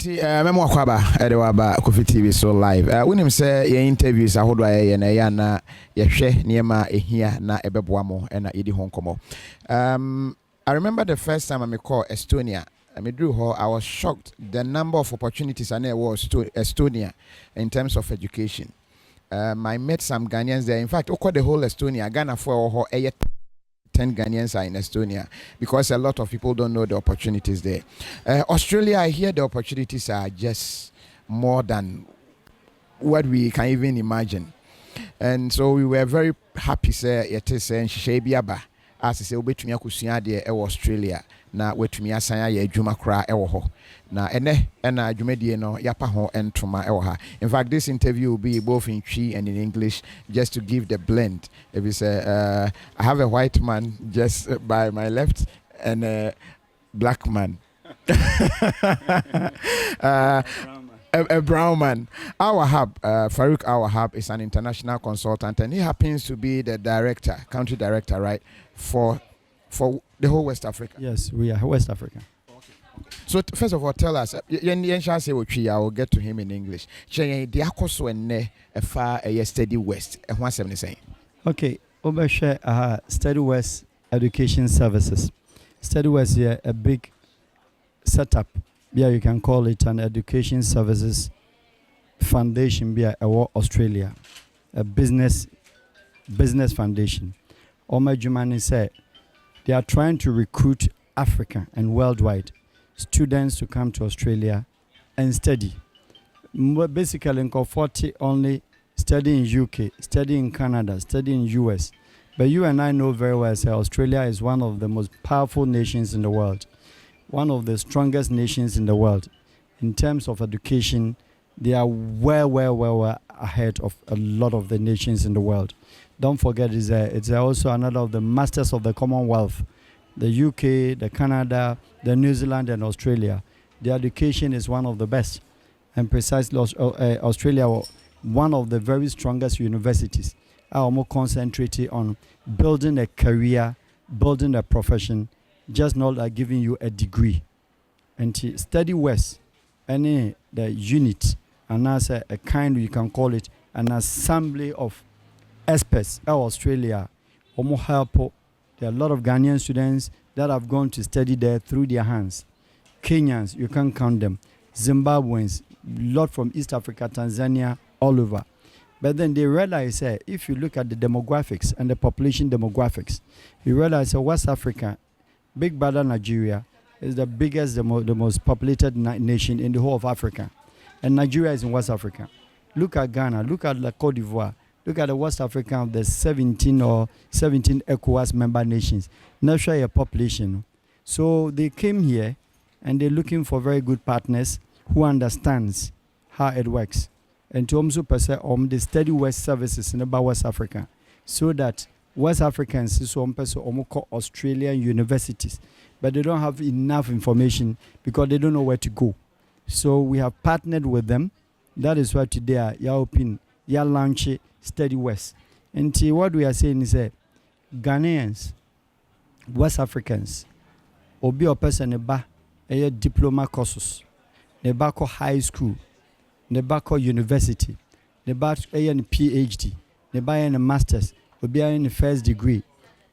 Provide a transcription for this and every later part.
Memo Kwaba, Edwaba, KOFI TV so live. When him say your interviews are hold by na ya na ye share niema here na ebeboamo and na idi honkomo. I remember the first time I call Estonia. I drew her. I was shocked the number of opportunities I was to Estonia in terms of education. I met some Ghanaians there. In fact, over the whole Estonia, Ghana for her 10 Ghanaians are in Estonia because a lot of people don't know the opportunities there. Australia, I hear the opportunities are just more than what we can even imagine. And so we were very happy, sir. It is saying Shebiaba, as I say, Obetumia Kusia de Australia. Na wetumia san ya adwuma kra ewo ho na ene na adwumadie no yapa ho entoma ewo ha. In fact, this interview will be both in Twi and in English just to give the blend. If it's I have a white man just by my left and a black man. A brown man. Our hub, Farouk Our is an international consultant, and he happens to be the director, country director, right, for the whole West Africa. Yes, we are West Africa. Okay. So first of all, tell us. I will get to him in English. Steady West. Okay, overshare Steady West Education Services. Steady West is a big setup. Yeah, you can call it an education services foundation. Be Australia, a business foundation. Oma Jumani said they are trying to recruit Africa and worldwide students to come to Australia and study. Basically, in 40 only study in UK, study in Canada, study in US. But you and I know very well that Australia is one of the most powerful nations in the world. One of the strongest nations in the world. In terms of education, they are well ahead of a lot of the nations in the world. Don't forget, it's also another of the masters of the Commonwealth. The UK, the Canada, the New Zealand, and Australia. The education is one of the best. And precisely Australia, one of the very strongest universities, are more concentrated on building a career, building a profession, just not like giving you a degree. And Steady West, the unit, and as a kind, you can call it an assembly of experts in Australia. Help. There are a lot of Ghanaian students that have gone to study there through their hands. Kenyans, you can't count them. Zimbabweans, a lot from East Africa, Tanzania, all over. But then they realize, if you look at the demographics and the population demographics, you realize West Africa, Big Brother Nigeria, is the biggest, the most populated nation in the whole of Africa. And Nigeria is in West Africa. Look at Ghana, look at La Côte d'Ivoire. Look at the West Africa of the 17 ECOWAS member nations. Not sure your population. So they came here and they're looking for very good partners who understands how it works. And to also pursue the Steady West services in about West Africa, so that West Africans is Australian universities, but they don't have enough information because they don't know where to go. So we have partnered with them. That is why today you launch Steady West. And what we are saying is that Ghanaians, West Africans, obi a person a diploma courses, ne bako high school, ne bako university, ne bako a PhD, ne bako a masters, obi a first degree.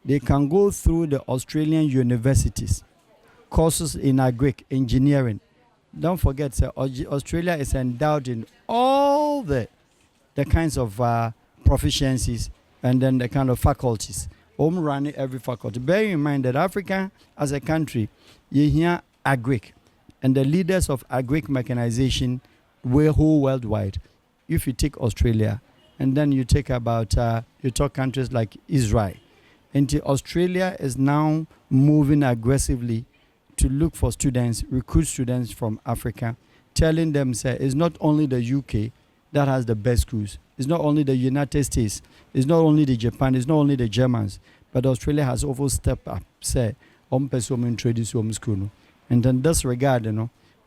They can go through the Australian universities, courses in agric, engineering. Don't forget, sir, Australia is endowed in all the kinds of proficiencies and then the kind of faculties. Running every faculty. Bear in mind that Africa as a country, you hear agric, and the leaders of agric mechanization were whole worldwide. If you take Australia, and then you take about you talk countries like Israel, and Australia is now moving aggressively to look for students, recruit students from Africa, telling them, say, it's not only the UK that has the best schools. It's not only the United States. It's not only the Japan. It's not only the Germans. But Australia has also stepped up, say, introduce school. And in this regard,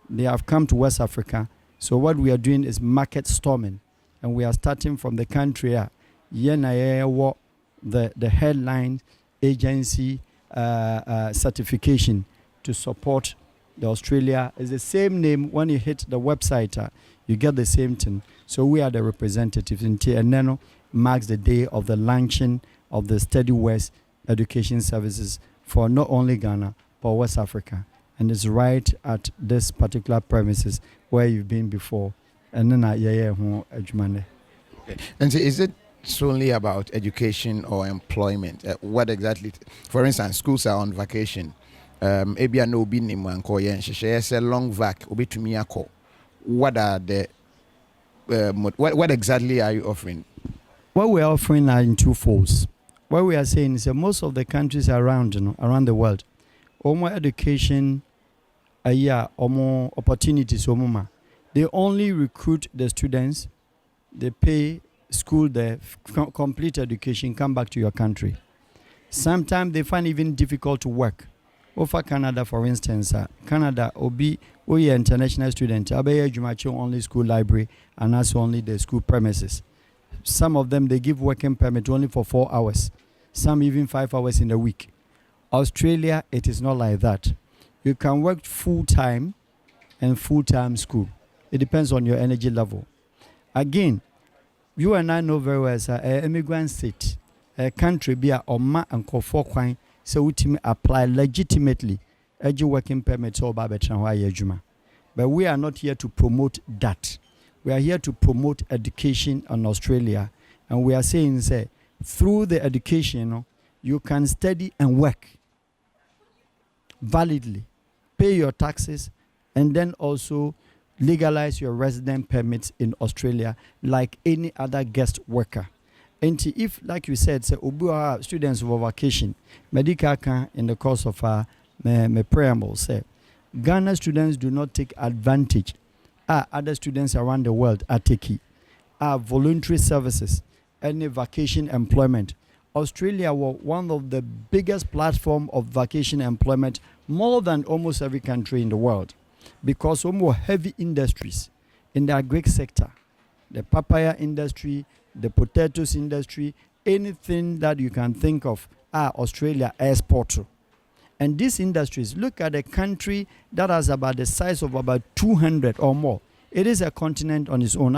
they have come to West Africa. So what we are doing is market storming. And we are starting from the country, the headline agency certification to support The Australia is the same name. When you hit the website, you get the same thing. So we are the representatives in T, and then marks the day of the launching of the Steady West Education Services for not only Ghana but West Africa, and it's right at this particular premises where you've been before. And then and so is it solely about education or employment? What exactly? For instance, schools are on vacation. Ebia no bi ni manko yen say long vac obi tumi akọ. What are the what exactly are you offering? What we are offering are in two folds. What we are saying is that most of the countries around, around the world, more education, more opportunities, they only recruit the students, they pay school there, complete education, come back to your country. Sometimes they find it even difficult to work. Over Canada, for instance, Canada, we are international students, only school library, and that's only the school premises. Some of them, they give working permit only for 4 hours. Some even 5 hours in a week. Australia, it is not like that. You can work full-time and full-time school. It depends on your energy level. Again, you and I know very well as an immigrant state, a country be a Oma and Kofo Kwine, so we apply legitimately edu working permits or Babetran. But we are not here to promote that. We are here to promote education in Australia. And we are saying, say, through the education, you can study and work validly, pay your taxes, and then also legalize your resident permits in Australia like any other guest worker. And if, like you said, say, students of vacation, medical can in the course of my preamble say, Ghana students do not take advantage. Other students around the world are taking voluntary services, any vacation employment. Australia was one of the biggest platform of vacation employment, more than almost every country in the world, because more heavy industries in the agri sector, the papaya industry, the potatoes industry, anything that you can think of, Australia export to. And these industries, look at a country that has about the size of about 200 or more. It is a continent on its own.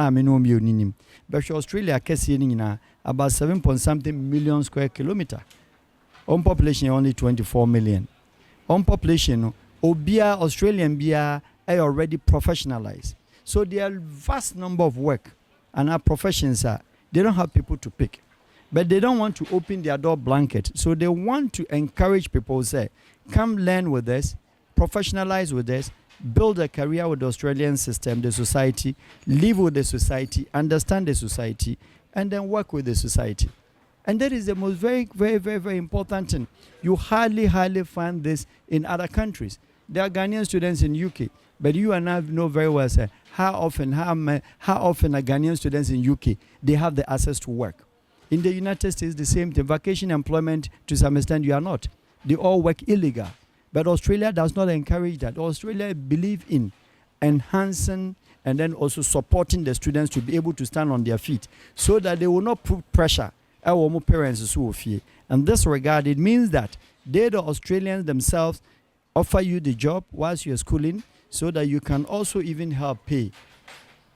But Australia has about 7 point something million square kilometer. On population only 24 million. On population, Obia Australian Bia are already professionalized. So there are vast number of work and our professions are, they don't have people to pick. But they don't want to open their door blanket. So they want to encourage people, say, come learn with us, professionalize with us, build a career with the Australian system, the society, live with the society, understand the society, and then work with the society. And that is the most very, very, very, very important thing. You hardly find this in other countries. There are Ghanaian students in UK, but you and I know very well, sir, how often are Ghanaian students in UK, they have the access to work. In the United States, the same thing. Vacation employment, to some extent, you are not. They all work illegal. But Australia does not encourage that. Australia believes in enhancing and then also supporting the students to be able to stand on their feet so that they will not put pressure on our parents. In this regard, it means that they, the Australians themselves, offer you the job whilst you're schooling so that you can also even help pay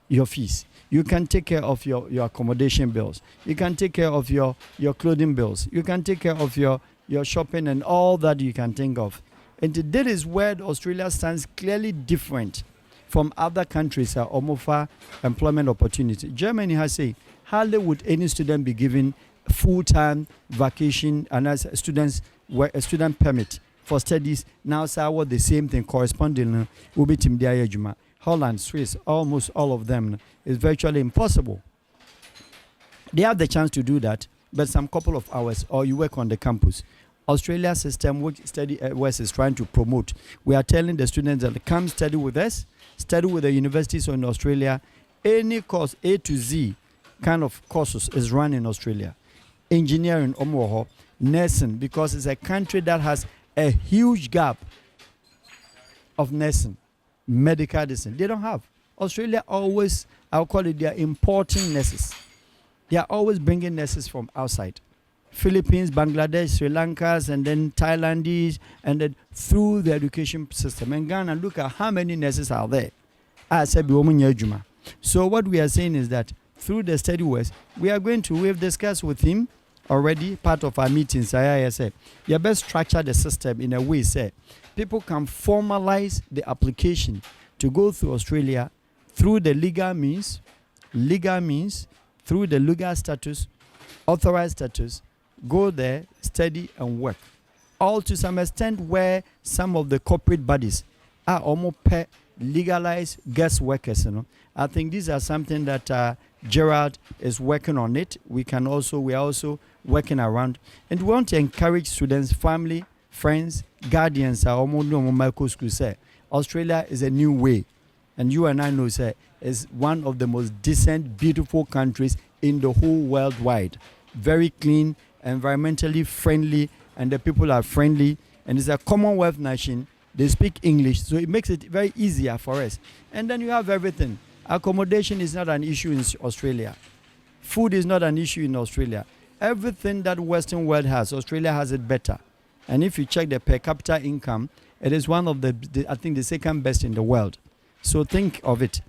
your fees. You can take care of your accommodation bills. You can take care of your clothing bills. You can take care of your shopping and all that you can think of. And that is where Australia stands clearly different from other countries that offer employment opportunity. Germany has said, hardly would any student be given full-time vacation and as students a student permit for studies. Now, so the same thing corresponding will be Tim Diajuma. Holland, Swiss, almost all of them is virtually impossible. They have the chance to do that, but some couple of hours or you work on the campus. Australia's system, which Study West is trying to promote, we are telling the students that come study with us, study with the universities in Australia. Any course, A to Z kind of courses is run in Australia. Engineering, nursing, because it's a country that has a huge gap of nursing, medical medicine. They don't have. Australia always, I'll call it, they are importing nurses. They are always bringing nurses from outside, Philippines, Bangladesh, Sri Lankas, and then Thailandese, and then through the education system. And Ghana, look at how many nurses are there. So what we are saying is that through the Study West, we've discussed with him already, part of our meetings. I said, you best structure the system in a way, say, people can formalize the application to go through Australia through the legal means, through the legal status, authorized status, go there, study and work. All to some extent where some of the corporate bodies are almost legalized guest workers. I think these are something that Gerald is working on it. We are also working around, and we want to encourage students, family, friends, guardians. Australia is a new way, and you and I know, sir, is one of the most decent, beautiful countries in the whole world wide. Very clean, environmentally friendly, and the people are friendly, and it's a Commonwealth nation. They speak English, so it makes it very easier for us. And then you have everything. Accommodation is not an issue in Australia. Food is not an issue in Australia. Everything that Western world has, Australia has it better. And if you check the per capita income, it is one of I think the second best in the world. So think of it.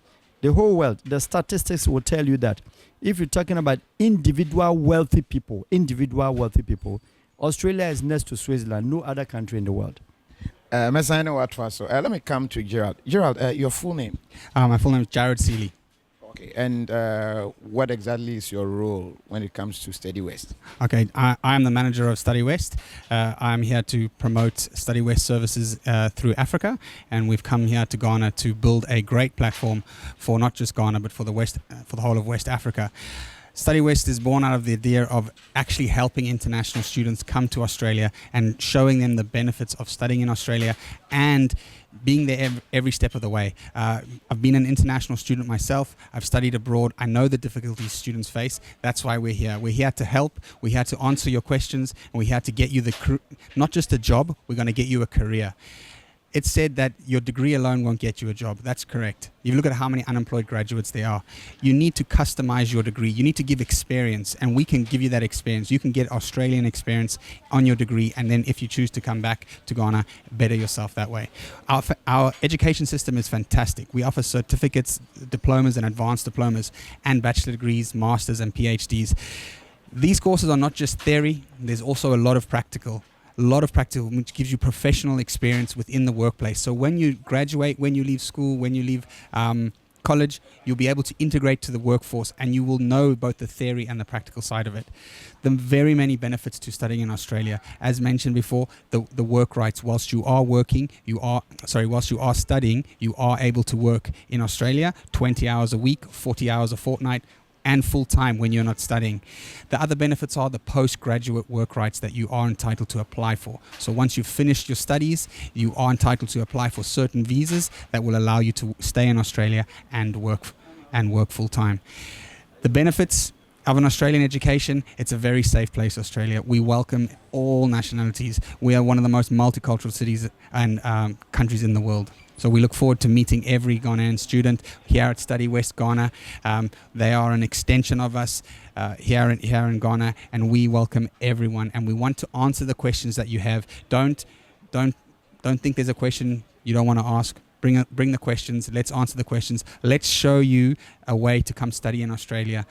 The whole world, the statistics will tell you that if you're talking about individual wealthy people, Australia is next to Switzerland, no other country in the world. Let me come to Gerald. Gerald, your full name? My full name is Jared Seeley. Okay, and what exactly is your role when it comes to Study West? Okay, I am the manager of Study West. I'm here to promote Study West services through Africa, and we've come here to Ghana to build a great platform for not just Ghana, but for the whole of West Africa. Study West is born out of the idea of actually helping international students come to Australia and showing them the benefits of studying in Australia and being there every step of the way. I've been an international student myself. I've studied abroad. I know the difficulties students face. That's why we're here. We're here to help. We're here to answer your questions. And we're here to get you not just a job, we're going to get you a career. It's said that your degree alone won't get you a job. That's correct. You look at how many unemployed graduates there are. You need to customize your degree. You need to give experience, and we can give you that experience. You can get Australian experience on your degree, and then if you choose to come back to Ghana, better yourself that way. Our education system is fantastic. We offer certificates, diplomas and advanced diplomas, and bachelor degrees, masters and PhDs. These courses are not just theory. There's also a lot of practical, which gives you professional experience within the workplace. So when you graduate, when you leave school, when you leave college, you'll be able to integrate to the workforce, and you will know both the theory and the practical side of it. The very many benefits to studying in Australia, as mentioned before, the work rights. Whilst you are studying, you are able to work in Australia 20 hours a week, 40 hours a fortnight, and full-time when you're not studying. The other benefits are the postgraduate work rights that you are entitled to apply for. So once you've finished your studies, you are entitled to apply for certain visas that will allow you to stay in Australia and work full-time. The benefits of an Australian education, it's a very safe place, Australia. We welcome all nationalities. We are one of the most multicultural cities and countries in the world. So we look forward to meeting every Ghanaian student here at Study West Ghana. They are an extension of us here in Ghana, and we welcome everyone. And we want to answer the questions that you have. Don't think there's a question you don't want to ask. Bring the questions. Let's answer the questions. Let's show you a way to come study in Australia.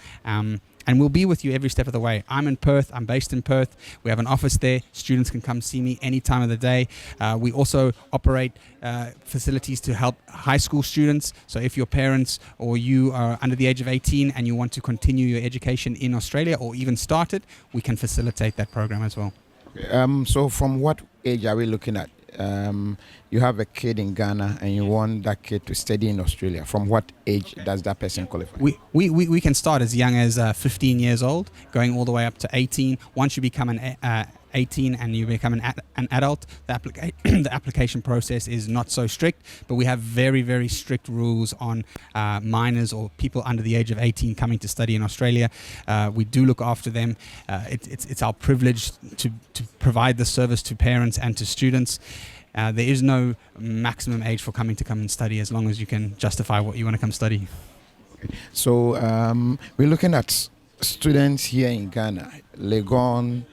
And we'll be with you every step of the way. I'm in Perth. I'm based in Perth. We have an office there. Students can come see me any time of the day. We also operate facilities to help high school students. So if your parents or you are under the age of 18 and you want to continue your education in Australia or even start it, we can facilitate that program as well. So from what age are we looking at? You have a kid in Ghana and you want that kid to study in Australia. From what age does that person qualify? We can start as young as 15 years old, going all the way up to 18. Once you become an 18 and you become an adult, the application process is not so strict, but we have very, very strict rules on minors or people under the age of 18 coming to study in Australia. We do look after them. It's our privilege to provide the service to parents and to students. There is no maximum age for come and study, as long as you can justify what you want to come study. So we're looking at students here in Ghana, Legon,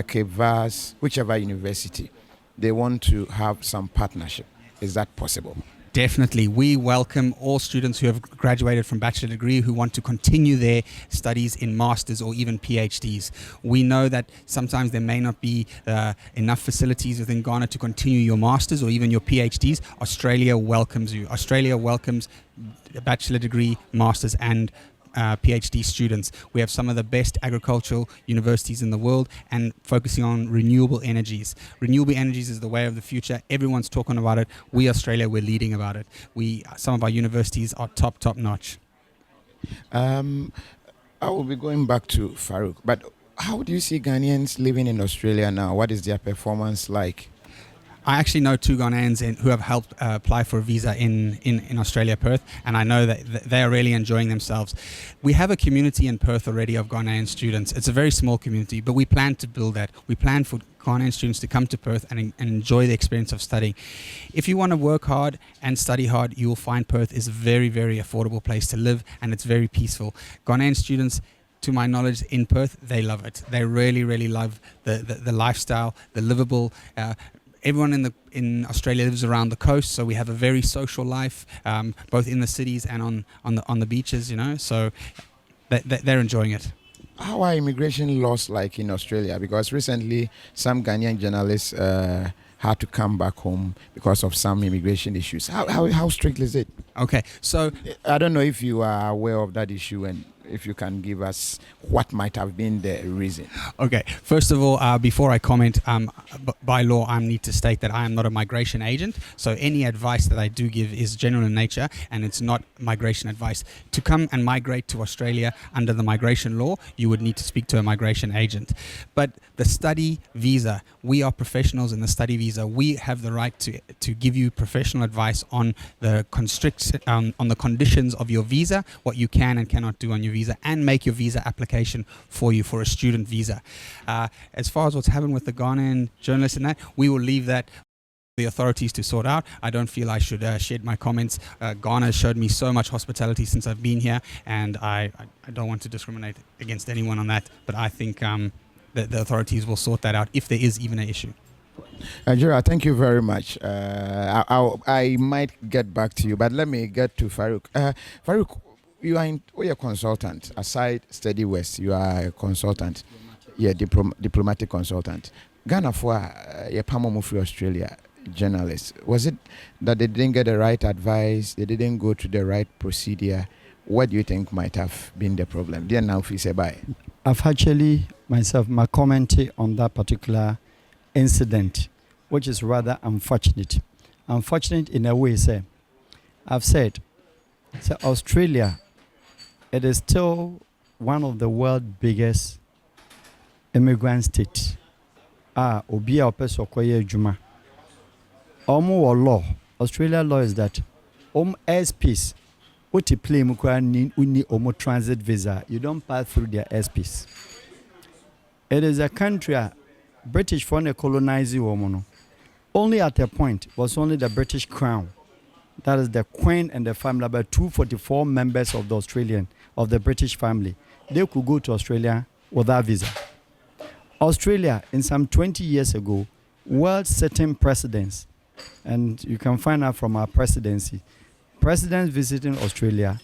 Cape Verde, whichever university, they want to have some partnership. Is that possible? Definitely. We welcome all students who have graduated from bachelor degree who want to continue their studies in masters or even PhDs. We know that sometimes there may not be enough facilities within Ghana to continue your masters or even your PhDs. Australia welcomes you. Australia welcomes bachelor degree, masters and PhD students. We have some of the best agricultural universities in the world and focusing on renewable energies. Renewable energies is the way of the future. Everyone's talking about it. We, Australia, we're leading about it. Some of our universities are top notch. I will be going back to Farouk, but how do you see Ghanaians living in Australia now? What is their performance like? I actually know 2 Ghanaians who have helped apply for a visa in Australia, Perth, and I know that they are really enjoying themselves. We have a community in Perth already of Ghanaian students. It's a very small community, but we plan to build that. We plan for Ghanaian students to come to Perth and enjoy the experience of studying. If you want to work hard and study hard, you will find Perth is a very, very affordable place to live, and it's very peaceful. Ghanaian students, to my knowledge, in Perth, they love it. They really, really love the lifestyle, the livable. Everyone in Australia lives around the coast, so we have a very social life, both in the cities and on the beaches. So they're enjoying it. How are immigration laws like in Australia? Because recently some Ghanaian journalists had to come back home because of some immigration issues. How strict is it? Okay, so I don't know if you are aware of that issue and if you can give us what might have been the reason. Okay, first of all, before I comment, by law, I need to state that I am not a migration agent. So any advice that I do give is general in nature, and it's not migration advice. To come and migrate to Australia under the migration law, you would need to speak to a migration agent. But the study visa, we are professionals in the study visa. We have the right to give you professional advice on the on the conditions of your visa, what you can and cannot do on your visa, and make your visa application for you for a student visa. As far as what's happened with the Ghanaian journalists and that, we will leave that the authorities to sort out. I don't feel I should shed my comments. Ghana has showed me so much hospitality since I've been here, and I don't want to discriminate against anyone on that, but I think that the authorities will sort that out if there is even an issue. Gerard, thank you very much. I might get back to you, but let me get to Farouk. Farouk, you are a consultant. Aside Study West, you are a consultant. Yeah, diplomatic consultant. Ghana for Pamo free Australia journalists. Was it that they didn't get the right advice? They didn't go to the right procedure? What do you think might have been the problem? Then now, if you say bye. I've actually myself my commentary on that particular incident, which is rather unfortunate. Unfortunate in a way, say. I've said, so Australia, it is still one of the world's biggest immigrant states. Obia opeso koye juma. Omo law. Australia law is that airspace. What you play mukwa ni uni omo transit visa. You don't pass through their airspace. It is a country British foreign colonizing woman. Only at a point was only the British Crown. That is the Queen and the family, about 244 members of the British family. They could go to Australia without visa. Australia, in some 20 years ago, world-setting presidents, and you can find out from our presidency, presidents visiting Australia,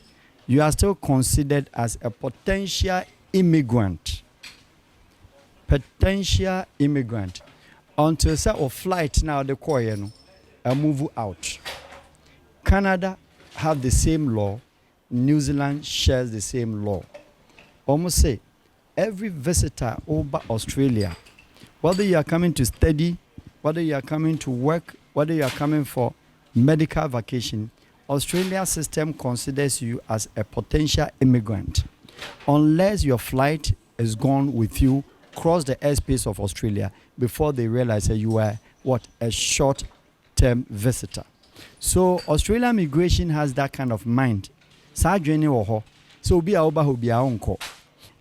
you are still considered as a potential immigrant. Potential immigrant. Until set of flight now, the Korean move out. Canada have the same law. New Zealand shares the same law. Almost say every visitor over Australia, whether you are coming to study, whether you are coming to work, whether you are coming for medical vacation, Australia system considers you as a potential immigrant. Unless your flight is gone with you, cross the airspace of Australia before they realize that you are a short-term visitor. So Australian migration has that kind of mind. So be unko.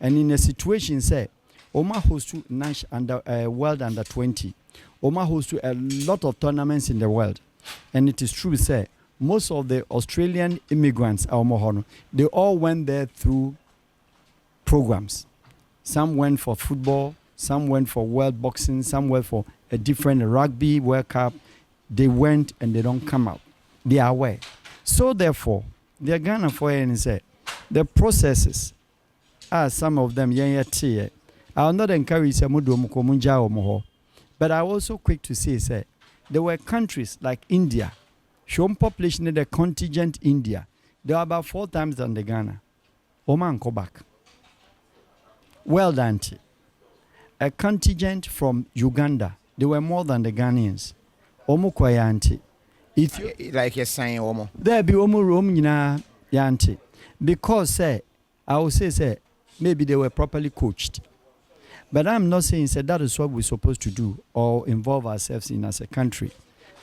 And in a situation say, Oma hosts to Nash under World Under 20. Oma hosts to a lot of tournaments in the world. And it is true say most of the Australian immigrants they all went there through programs. Some went for football, some went for World Boxing, some went for a different Rugby World Cup. They went and they don't come out. They are aware. So therefore, the Ghana for say the processes are some of them I will not encourage some, but I also quick to say there were countries like India, shown population in the contingent India. They are about 4 times than the Ghana. Oman go back. Well done. A contingent from Uganda, they were more than the Ghanaians. Omo kwayanti. Like you're saying, Omo. There be Omo Rome yanti. Because I will say maybe they were properly coached. But I'm not saying that is what we're supposed to do or involve ourselves in as a country.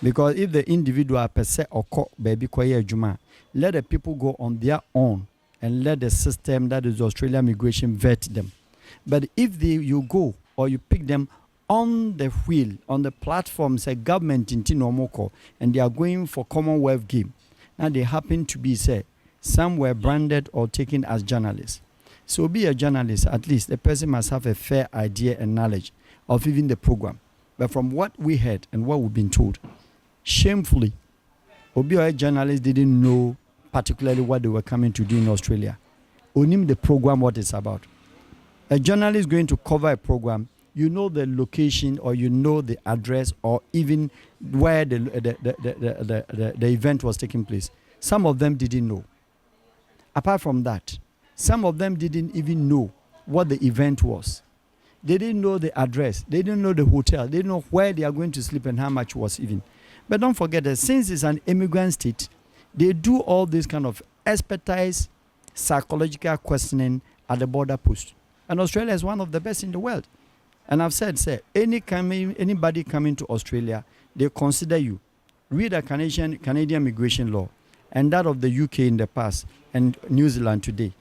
Because if the individual per se or baby kwaye juma, let the people go on their own and let the system, that is Australian migration, vet them. But if you go or you pick them on the wheel, on the platform, say government in Tinomoko, and they are going for Commonwealth game, now they happen to be, some were branded or taken as journalists. So be a journalist, at least the person must have a fair idea and knowledge of even the program. But from what we heard and what we've been told, shamefully, a journalist didn't know particularly what they were coming to do in Australia. Onim the program, what it's about. A journalist going to cover a program, you know the location or you know the address or even where the event was taking place. Some of them didn't know. Apart from that, some of them didn't even know what the event was. They didn't know the address. They didn't know the hotel. They didn't know where they are going to sleep and how much was even. But don't forget that since it's an immigrant state, they do all this kind of expertise, psychological questioning at the border post. And Australia is one of the best in the world. And I've said, anybody coming to Australia, they consider you. Read the Canadian immigration law and that of the UK in the past and New Zealand today.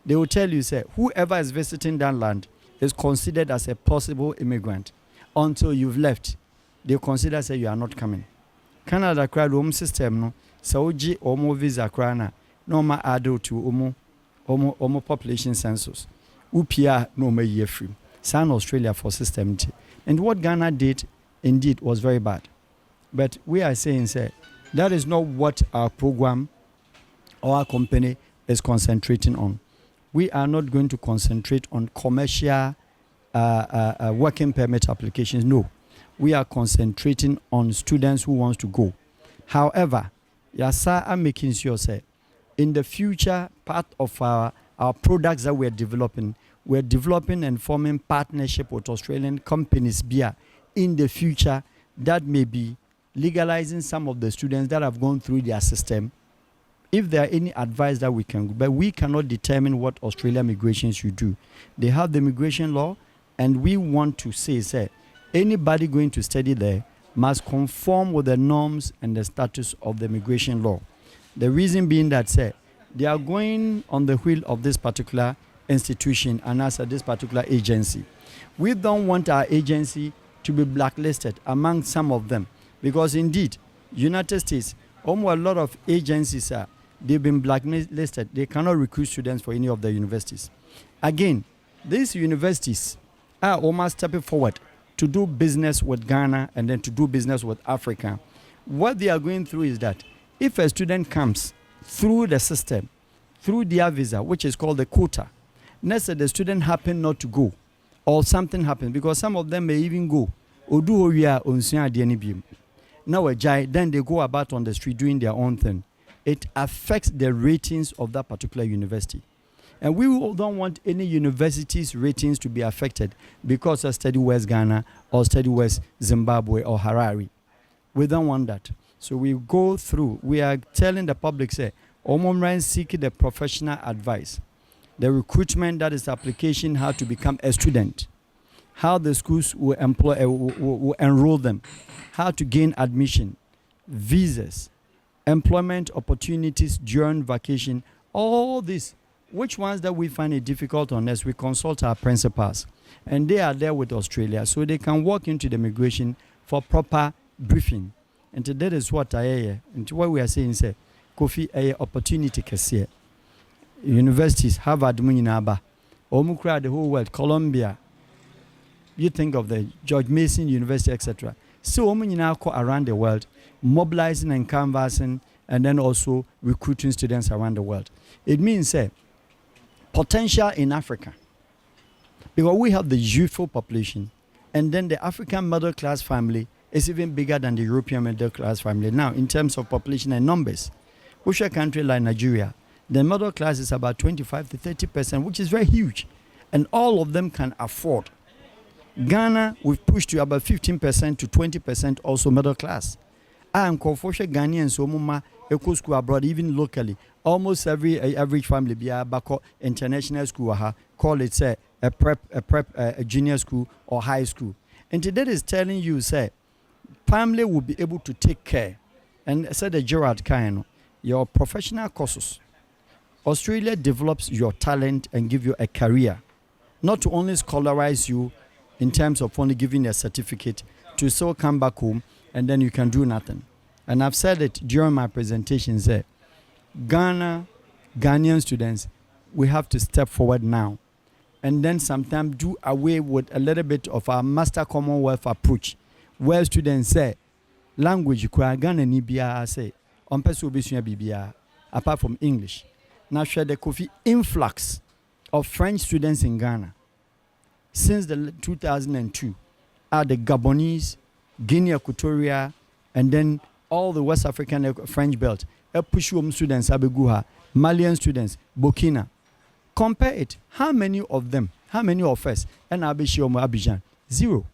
They will tell you, whoever is visiting that land is considered as a possible immigrant until you've left. They consider, you are not coming. Canada crowd home system, no, Saudi omo visa crana, no ma ado to omo population census. UPR no me year free. San Australia for system. And what Ghana did, indeed, was very bad. But we are saying, that is not what our program or our company is concentrating on. We are not going to concentrate on commercial working permit applications. No. We are concentrating on students who want to go. However, Yasa are making sure, in the future, part of our products that we're developing and forming partnership with Australian companies in the future that may be legalizing some of the students that have gone through their system. If there are any advice that we can, but we cannot determine what Australian migration should do. They have the immigration law, and we want to say, anybody going to study there must conform with the norms and the status of the immigration law. The reason being that, they are going on the wheel of this particular institution and as this particular agency. We don't want our agency to be blacklisted among some of them, because indeed, United States, almost a lot of agencies they've been blacklisted. They cannot recruit students for any of the universities. Again, these universities are almost stepping forward to do business with Ghana and then to do business with Africa. What they are going through is that if a student comes through the system, through their visa, which is called the quota, let's say the student happen not to go or something happens, because some of them may even go. Now, then they go about on the street doing their own thing. It affects the ratings of that particular university. And we don't want any university's ratings to be affected because of Study West Ghana or Study West Zimbabwe or Harare. We don't want that. So we go through. We are telling the public, Omomran seeking the professional advice. The recruitment, that is the application, how to become a student. How the schools will will enroll them. How to gain admission. Visas. Employment opportunities during vacation, all this, which ones that we find it difficult on us, we consult our principals, and they are there with Australia, so they can walk into the immigration for proper briefing. And that is what what we are saying is, KOFI a opportunity kesiye. Universities, Harvard, Munaba, Omukra, the whole world, Columbia, You think of the George Mason University, etc. So women now go around the world, mobilizing and canvassing, and then also recruiting students around the world. It means potential in Africa, because we have the youthful population, and then the African middle class family is even bigger than the European middle class family now in terms of population and numbers. We share a country like Nigeria, the middle class is about 25 to 30%, which is very huge, and all of them can afford. Ghana, we've pushed to about 15% to 20% also middle class. I am Confosha Ghanaians, so mama eco school abroad, even locally. Almost every average family be a international school, call it say a prep, a junior school or high school. And today is telling you, say, family will be able to take care. And said the Gerard Kaino, your professional courses. Australia develops your talent and give you a career, not to only scholarize you in terms of only giving a certificate, to still come back home and then you can do nothing. And I've said it during my presentations there. Ghanaian students, we have to step forward now and then sometimes do away with a little bit of our master commonwealth approach, where students say, language, Ghana ni biya say, on person biya, apart from English. Now share the KOFI influx of French students in Ghana since the 2002 are the Gabonese, Guinea Equatorial, and then all the West African French belt. Pushuom students, Abeguha, Malian students, Burkina. Compare it. How many of us, and Abishom Abidjan? Zero.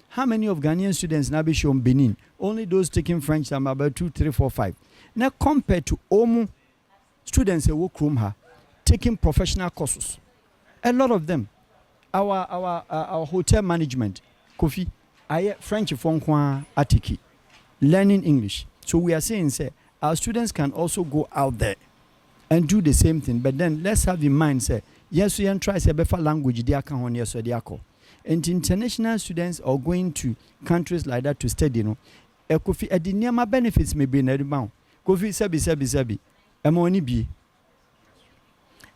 How many of Ghanaian students in Abishom Benin? Only those taking French, about 2, 3, 4, 5. Now compared to Omu students who work taking professional courses. A lot of them. Our hotel management, KOFI, French Fonkwa Atiki, learning English. So we are saying, say, our students can also go out there and do the same thing. But then let's have in mind, say, yes, we can try say better language, and international students are going to countries like that to study, KOFI, the benefits may be in the amount. KOFI, sabi. Emoni bi.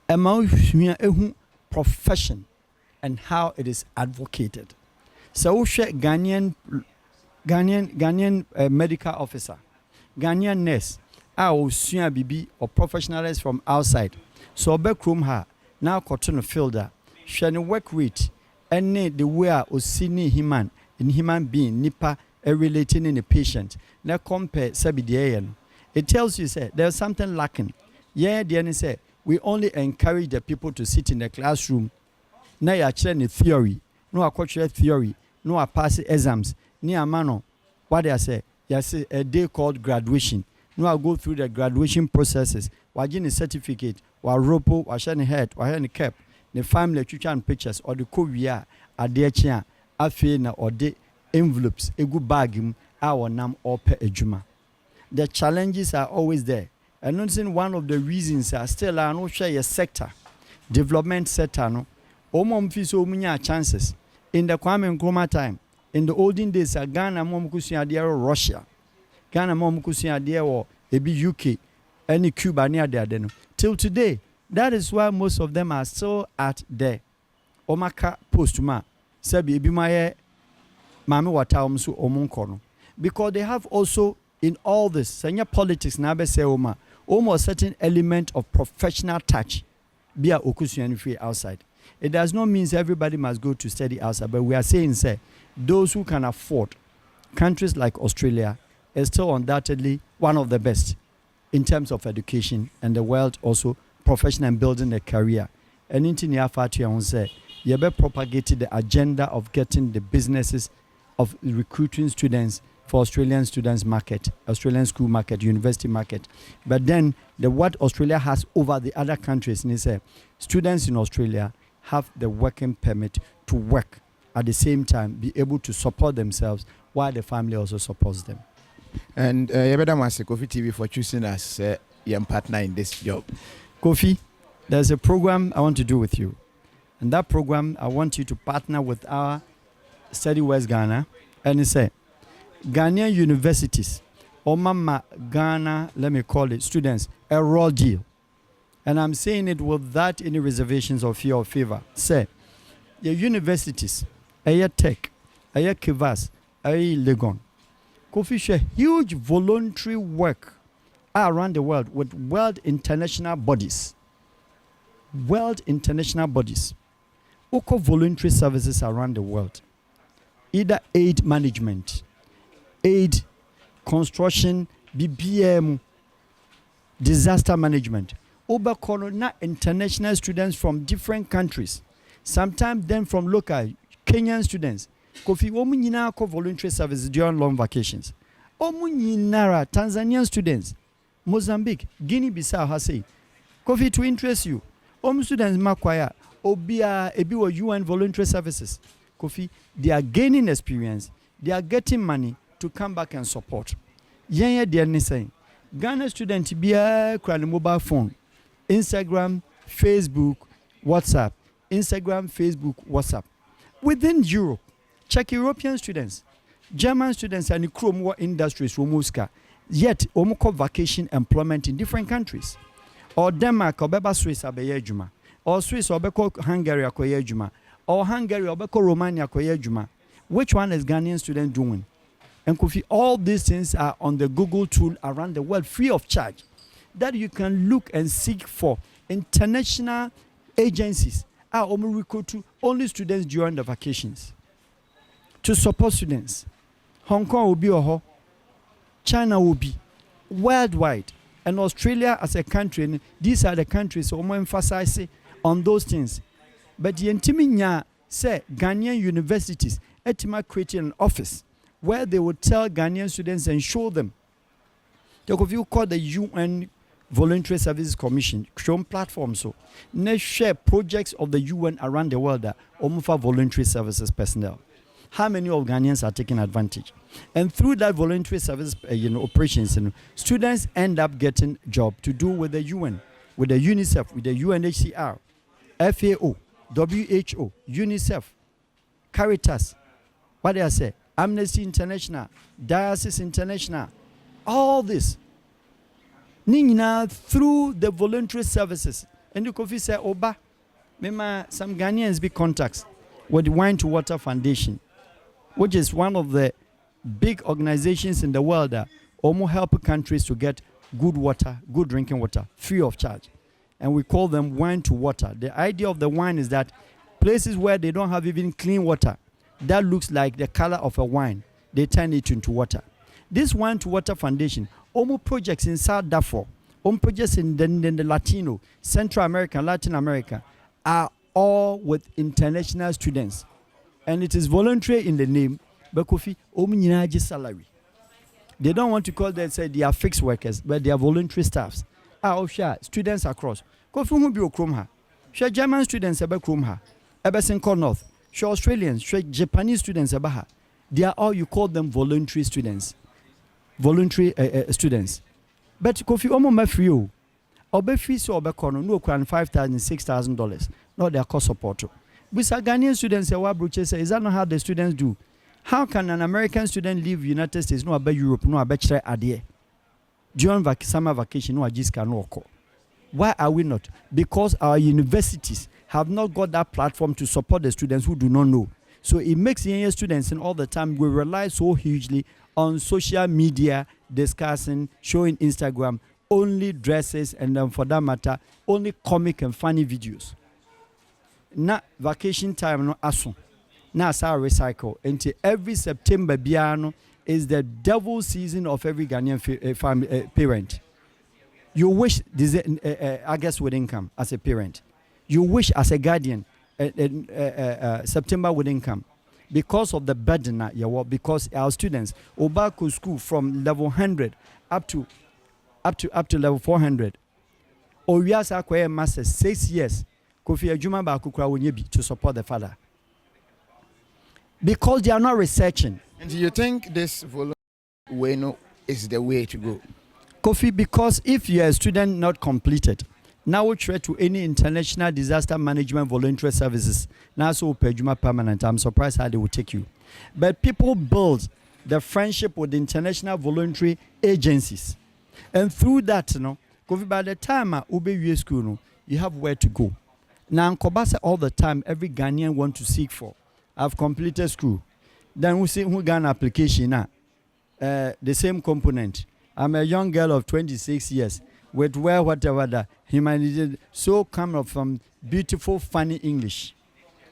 Ehu profession and how it is advocated. So we share Ghanaian medical officer, Ghanaian nurse, our senior BB or professionals from outside. So backroom her now cotton fielder, shani work rate, and the way or senior human being nipa relating in a patient. Now compare sabidian. It tells you say there's something lacking. Yeah, the end say we only encourage the people to sit in the classroom. Now you are training theory, no cultural theory, no pass exams. Near mano, what they say, yes, a day called graduation. No, I go through the graduation processes. Wajin a certificate, wa ropo, wa shani head, wa shani cap, the family literature and pictures, or the korea, a dear chia, a fena or the envelopes, a good bag, our nam or per ejuma. The challenges are always there. And not saying one of the reasons are still no share a sector, development sector, no. Omom fiso munya chances. In the Kwame Nkrumah time, in the olden days, Ghana mom kusia dear Russia, Ghana mom kusia dear or maybe UK, any Cuba near there. Then till today, that is why most of them are still at the Omaka postuma. Sabi bimaye mami wataomsu omunkono. Because they have also in all this, senior politics nabe se oma, almost certain element of professional touch. Be a okusian free outside. It does not mean everybody must go to study outside, but we are saying, say, those who can afford, countries like Australia is still undoubtedly one of the best in terms of education, and the world also professional and building a career. And in Tinia say, you better propagate the agenda of getting the businesses of recruiting students for Australian students market, Australian school market, university market. But then what Australia has over the other countries is students in Australia have the working permit to work at the same time, be able to support themselves while the family also supports them. And KOFI TV for choosing us young partner in this job. KOFI, there's a program I want to do with you. And that program, I want you to partner with our Study West Ghana. And it's Ghanaian universities, or Mama Ghana, let me call it, students, a raw deal. And I'm saying it without any reservations or fear or favor. Say, your universities, Aya Tech, Aya Kivas, Aya Legon. Kofi share huge voluntary work around the world with world international bodies. World international bodies. Oko voluntary services around the world. Either aid management, aid construction, BBM, disaster management. Over corona international students from different countries. Sometimes then from local Kenyan students. Kofi omu nyina ko voluntary services during long vacations. Omu nyinara Tanzanian students. Mozambique, Guinea-Bissau has say. Kofi to interest you. Students makwaya obia ebi UN voluntary services. Kofi, they are gaining experience. They are getting money to come back and support. Yenya dear ni saying Ghana student bia kran mobile phone, Instagram, Facebook, WhatsApp, Instagram, Facebook, WhatsApp. Within Europe, check European students, German students and the Chrome industries Romuska. Yet omoko vacation employment in different countries. Or Denmark or beba Swiss abeye juma, or Swiss or beko Hungary akoye juma, or Hungary or beko Romania akoye juma. Which one is Ghanaian student doing? And Kofi, all these things are on the Google tool around the world free of charge that you can look and seek for international agencies are recruit to only students during the vacations to support students. Hong Kong will be oho, China will be worldwide. And Australia as a country, and these are the countries who emphasize on those things. But the intiminya say Ghanaian universities etima creating an office where they would tell Ghanaian students and show them. They could call the UN Voluntary Services Commission, show platform so. They share projects of the UN around the world that offer voluntary services personnel. How many of Ghanaians are taking advantage? And through that voluntary service operations, students end up getting job to do with the UN, with the UNICEF, with the UNHCR, FAO, WHO, UNICEF, Caritas, what did I say? Amnesty International, Diocese International, all this. Ningina through the voluntary services. And you could say, Oba, some Ghanaians be contacts with the Wine to Water Foundation, which is one of the big organizations in the world that almost help countries to get good water, good drinking water, free of charge. And we call them wine to water. The idea of the wine is that places where they don't have even clean water, that looks like the color of a wine, they turn it into water. This Wine to Water Foundation, almost projects in South Darfur, projects in the Latino, Central America, Latin America, are all with international students. And it is voluntary in the name, but Kofi, omunyinaji salary. They don't want to call them, say they are fixed workers, but they are voluntary staffs. Students across. Kofi who be okromha. Share German students ebe kromha. Ebe Sinko North. Share Australians, share Japanese students ebe. They are all, you call them voluntary students. Voluntary students. But Kofi omo me free o. Obe free so obe kono no kran $5,000, $6,000. Not their cost support. With Ghanaian students, is that not how the students do? How can an American student leave United States, no about Europe, no about Chile, during summer vacation, no just can occur? Why are we not? Because our universities have not got that platform to support the students who do not know. So it makes young students, and all the time we rely so hugely on social media, discussing, showing Instagram, only dresses, and then for that matter, only comic and funny videos. Na vacation time no aso na asa recycle until every September biano is the devil season of every Ghanaian parent. You wish August with income as a parent. You wish as a guardian September with income because of the burden that you work, because our students Obako school from level 100 up to level 400 or we are acquire master 6 years Kofi Ajuma ba kukura wonyebi to support the father. Because they are not researching. And do you think this voluntary way is the way to go? Kofi, because if you are a student not completed, now we try to any international disaster management voluntary services. Now so Pejuma permanent. I'm surprised how they will take you. But people build the friendship with international voluntary agencies. And through that, Kofi, by the time Ube school, you have where to go. Now, Kobasa all the time, every Ghanaian want to seek for I've completed school. Then we see who got an application now. The same component. I'm a young girl of 26 years with whatever that humanity so come up from beautiful, funny English.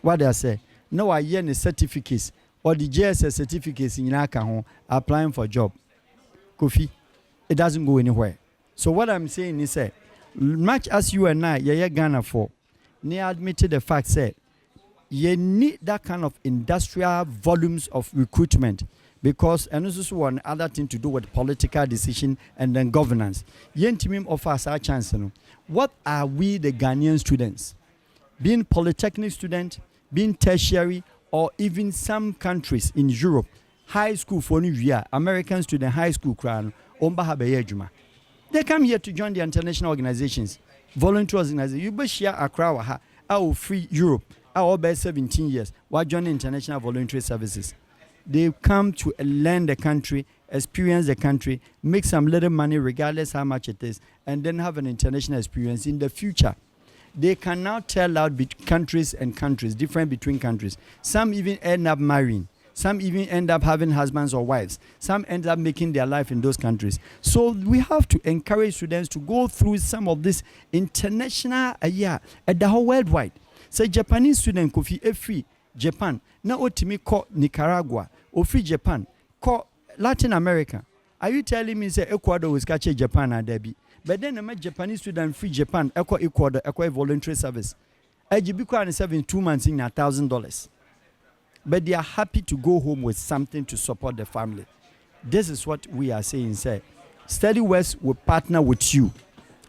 What they say? No, I hear the certificates or the JSS certificates in Naka applying for job. Kofi, it doesn't go anywhere. So what I'm saying is that much as you and I, you're Ghana for, they admitted the fact that you need that kind of industrial volumes of recruitment because and this is one other thing to do with political decision and then governance. Yentimim offers our chance. What are we, the Ghanaian students, being polytechnic student, being tertiary, or even some countries in Europe, high school for New Year, American student high school crown, they come here to join the international organizations, voluntary organizations. You be share Accra, our free Europe, our over 17 years, while joining international voluntary services. They come to learn the country, experience the country, make some little money regardless how much it is, and then have an international experience in the future. They can now tell out countries and countries, different between countries. Some even end up marrying. Some even end up having husbands or wives. Some end up making their life in those countries. So we have to encourage students to go through some of this international at the whole worldwide. Say Japanese student Kofi free Japan. Now otimi ko Nicaragua or free Japan. Ko Latin America. Are you telling me say Ecuador is catching Japan and Debbie? But then I met Japanese student free Japan, Ecuador, voluntary service. IGB is serving 2 months in $1,000. But they are happy to go home with something to support the family. This is what we are saying, say. Study West will partner with you.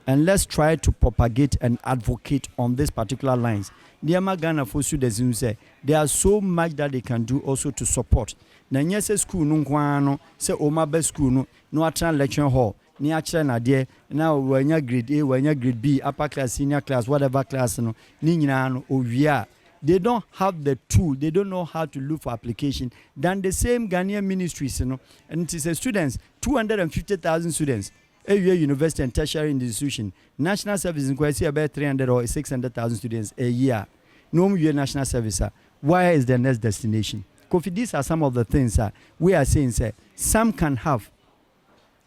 And let's try to propagate and advocate on these particular lines. Niama Ghana for students say there are so much that they can do also to support. Na nyese school no kwano say Omabe school no atra lecture hall. Ni actually na there now when you grade A, when you grade B, upper class, senior class, whatever class no ni nyina no ovia. They don't have the tool, they don't know how to look for application than the same Ghanaian ministries, and it is a students, 250,000 students, a university and tertiary institution, national service in Kwesi about 300 or 600,000 students a year. No year national service. Where is the next destination? Kofi, these are some of the things we are saying, some can have.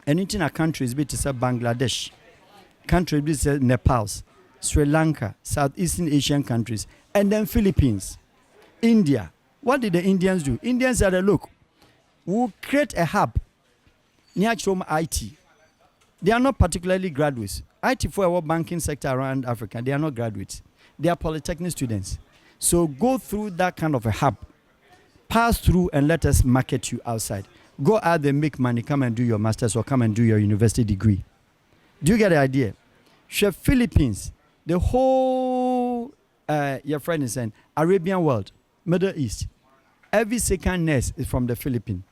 And in our countries, be to say Bangladesh, countries be to say Nepal, Sri Lanka, Southeastern Asian countries, and then Philippines, India. What did the Indians do? Indians said, look, we'll create a hub near IT. They are not particularly graduates. IT for our banking sector around Africa, they are not graduates. They are polytechnic students. So go through that kind of a hub. Pass through and let us market you outside. Go out there, make money, come and do your master's or come and do your university degree. Do you get the idea? Chef Philippines, the whole, your friend is saying, Arabian world, Middle East. Every second nurse is from the Philippines.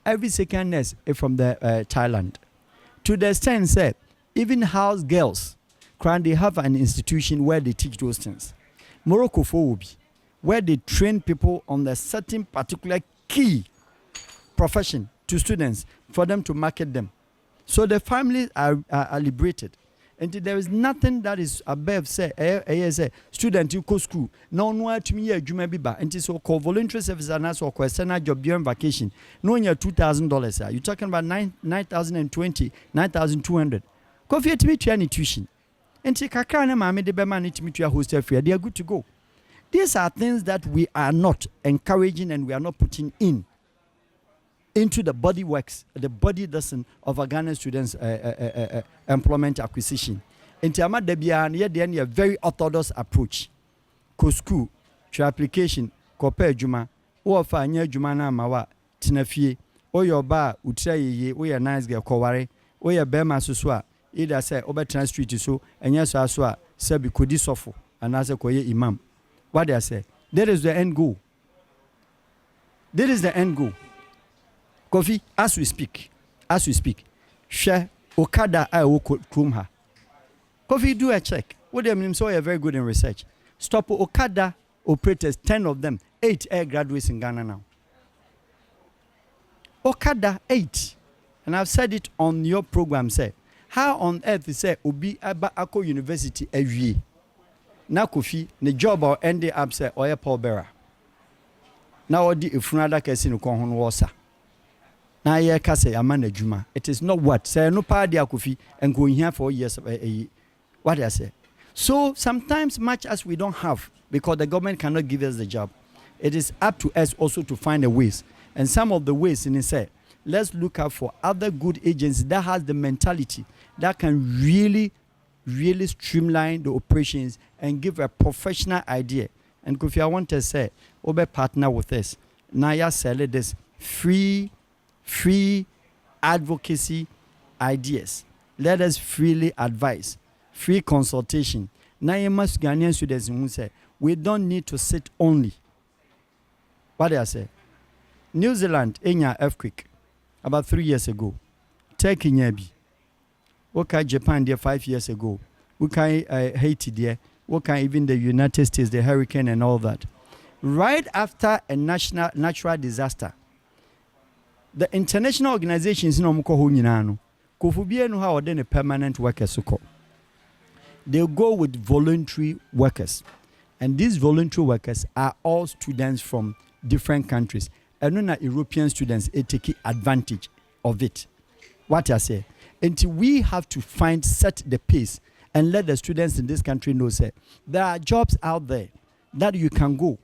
Every second nurse is from the Thailand. To the extent that even house girls, they have an institution where they teach those things. Morocco for where they train people on a certain particular key profession to students for them to market them. So the families are liberated. And there is nothing that is above say student you go school no to me adwuma bi ba and so called voluntary service and also external job during vacation no your $2,000 you talking about 9,020 9,200 Kofi to me to tuition and kakra na mama de be man to me to hostel fee they are good to go. These are things that we are not encouraging and we are not putting into the body works, the body lesson of a Ghanaian students' employment acquisition. In terms of a very orthodox approach. Ko school, to application, ko pe juma, o fa anya juma na mawa tinafie, o your bar, utra ye, o your nice girl koware, o your bema suswa, either say over trans street so, and yes aswa, sabi kodi sofo, and as a koye imam. What they say? That is the end goal. That is the end goal. Kofi, as we speak, share Okada I will Krumha. Kofi, do a check. What do you mean? So you're very good in research. Stop Okada operators, 10 of them, 8 air graduates in Ghana now. Okada 8. And I've said it on your program, say, how on earth is say Obi Aba Ako University every year? Now Kofi, the job or ended up say or a Paul bearer. Now odi ifunada kesi no kon ho wosa. Na ye ka say amana juma. It is not what say no pa dia kofi and go here for years what I say. So sometimes much as we don't have because the government cannot give us the job, it is up to us also to find a ways. And some of the ways in it say let's look out for other good agencies that has the mentality that can really streamline the operations and give a professional idea. And Kofi, I want to say, Obe partner with us. Naya sell this free advocacy ideas. Let us freely advise, free consultation. Naya must Ghanaian students who say we don't need to sit only. What do I say? New Zealand in an earthquake about 3 years ago. Turkey nyabi. Okay, Japan there 5 years ago. Okay, Haiti there. Okay, even the United States, the hurricane and all that. Right after a natural disaster, the international organizations no mko ho nyina no kofubie no ha ode ne permanent workers ko. They go with voluntary workers, and these voluntary workers are all students from different countries. And not European students take advantage of it. What I say, until we have to set the pace and let the students in this country know say there are jobs out there that you can go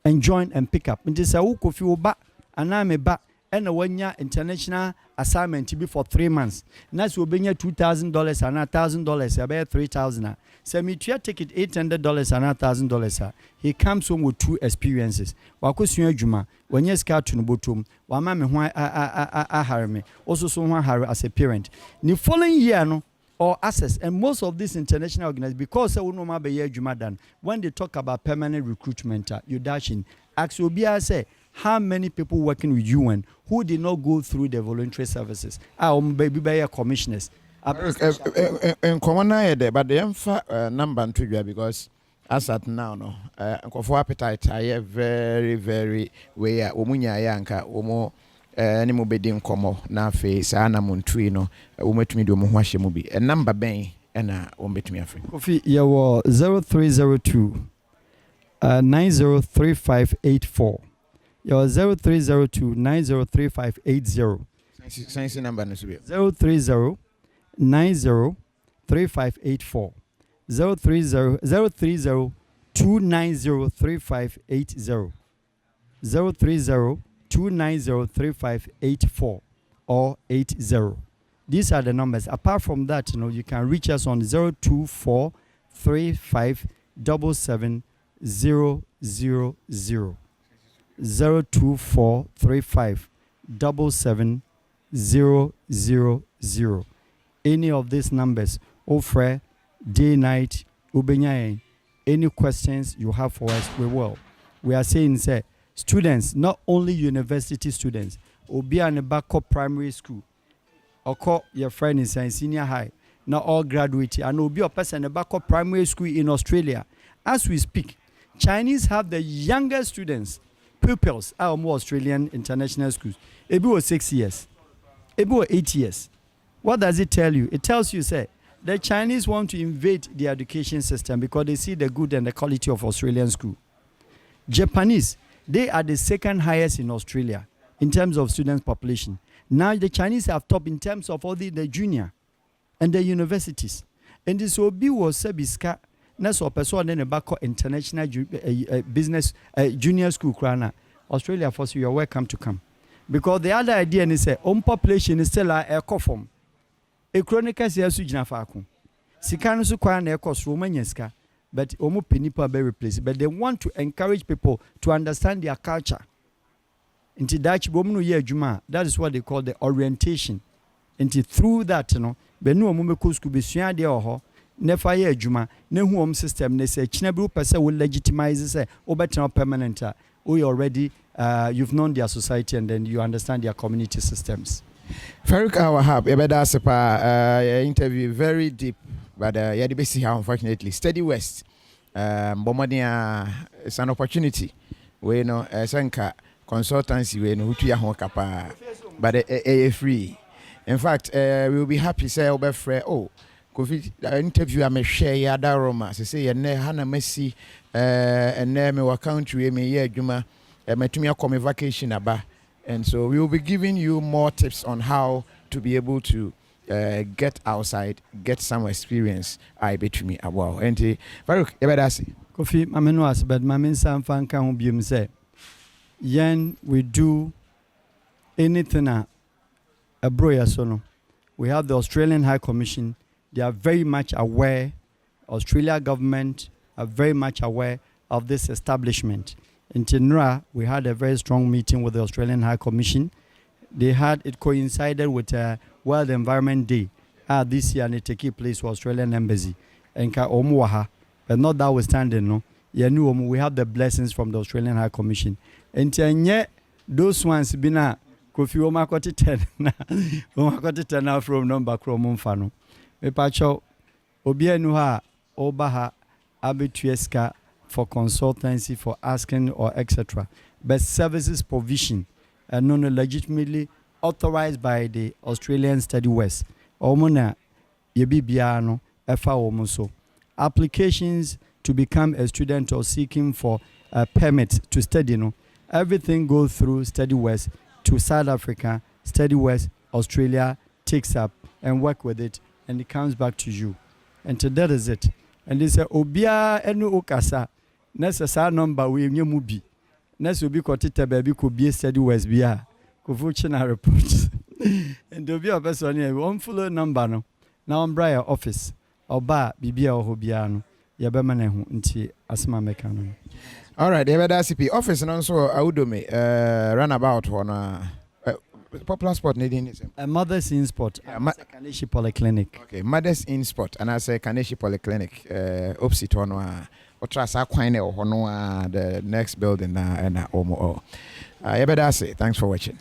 and join and pick up. Until say Kofi Oba aname ba and a 1 year international assignment to be for 3 months. That's will be $2,000 and $1,000, about $3,000. So me to take it $800 and $1,000. He comes home with 2 experiences. Wakusunya juma when you scout to Nubutum, wama me why I hire me. Also someone hire as a parent. The following year no or access and most of these international organizations because no be juma done. When they talk about permanent recruitment, you dashing. Ask Obia say how many people working with you and who did not go through the voluntary services? Baby by commissioners. In common there, but the number to because as at now, no, for appetite, I have very where Omunya Yanka, Omo, Nemo Bedin Como, na face, Anna Montuino, Umetumi do Muhashi a number bang, and Ombetumi Afri. Kofi, you were 0302 903584. Your 0302 903580. Science number 030 903584. 030 2903580. 030 2903584 or 80. These are the numbers. Apart from that, you can reach us on 024 3577 000. 024357700. Any of these numbers, offer day, night, ubenyaye. Any questions you have for us, we will. We are saying, say, students, not only university students, obi and backup primary school, or call your friend in senior high, not all graduate, and obi a person in backup primary school in Australia. As we speak, Chinese have the youngest students. Pupils are more Australian international schools. Ebi was 6 years. Ebi was 8 years. What does it tell you? It tells you, say, the Chinese want to invade the education system because they see the good and the quality of Australian school. Japanese, they are the second highest in Australia in terms of student population. Now the Chinese have top in terms of all the junior and the universities. And this will be was Sebiska. Next person then about international business junior school krana Australia for you are welcome to come because the other idea is say population is still a form a chronicles here sujina faku sikano su kwa na ekos romanyeska but omo penipa be replace but they want to encourage people to understand their culture into Dutch bomnu ye adwuma. That is what they call the orientation into through that benu omo meko school be sua de oho never ye adwuma ne hu system ne say china bi person will legitimize say obetra permanent we already you've known their society and then you understand their community systems. Farouk Awahab ebeda sepa interview very deep but yeah the basic unfortunately Steady West bomodia is an opportunity we know senka consultancy we know hutu ya ho kapa but free. In fact we will be happy say obefre Kofi interview am share ya da Roma say ye ne hana mesi ene me wa country me ye adwuma metumia come vacation aba, and so we will be giving you more tips on how to be able to get outside, get some experience. I bet me a wow. And Farouk, ebedasi. Kofi, mamenwas, but mamin sam fan kan bium say. Yen we do anything a broya sono. We have the Australian High Commission. They are very much aware. Australia government are very much aware of this establishment. In Tenra, we had a very strong meeting with the Australian High Commission. They had it coincided with World Environment Day this year, and it took place for Australian Embassy. And but not notwithstanding, no, we have the blessings from the Australian High Commission. And yet those ones been Kofi Omakoti 10 Omakoti 10 now from number Chrome Fano. Me pacho Obienuha Obaha Abitueska for consultancy, for asking or etc. But services provision and non-legitimately authorized by the Australian Study West. Omona Yebibiano Efa Omuso. Applications to become a student or seeking for a permit to study, everything goes through Study West to South Africa. Study West, Australia takes up and work with it, and it comes back to you. And to that is it. And they say, Obia enu okasa. Nessa number we mubi. Nessa will be quoted baby could be a Study West bia. Kufuchina reports. And there'll be a person here, one full number no. Now I'm Brian office. Oba bibia ohobiano. Yabemane nti asma mekano. All right, CP office and also Audome runabout on popular sport needing a Mother's in Sport. Kaneshi Polyclinic. Okay, Mother's in Sport and I say Kaneshi Polyclinic opposite on Otrasa Quine or the next building and Omo. Thanks for watching.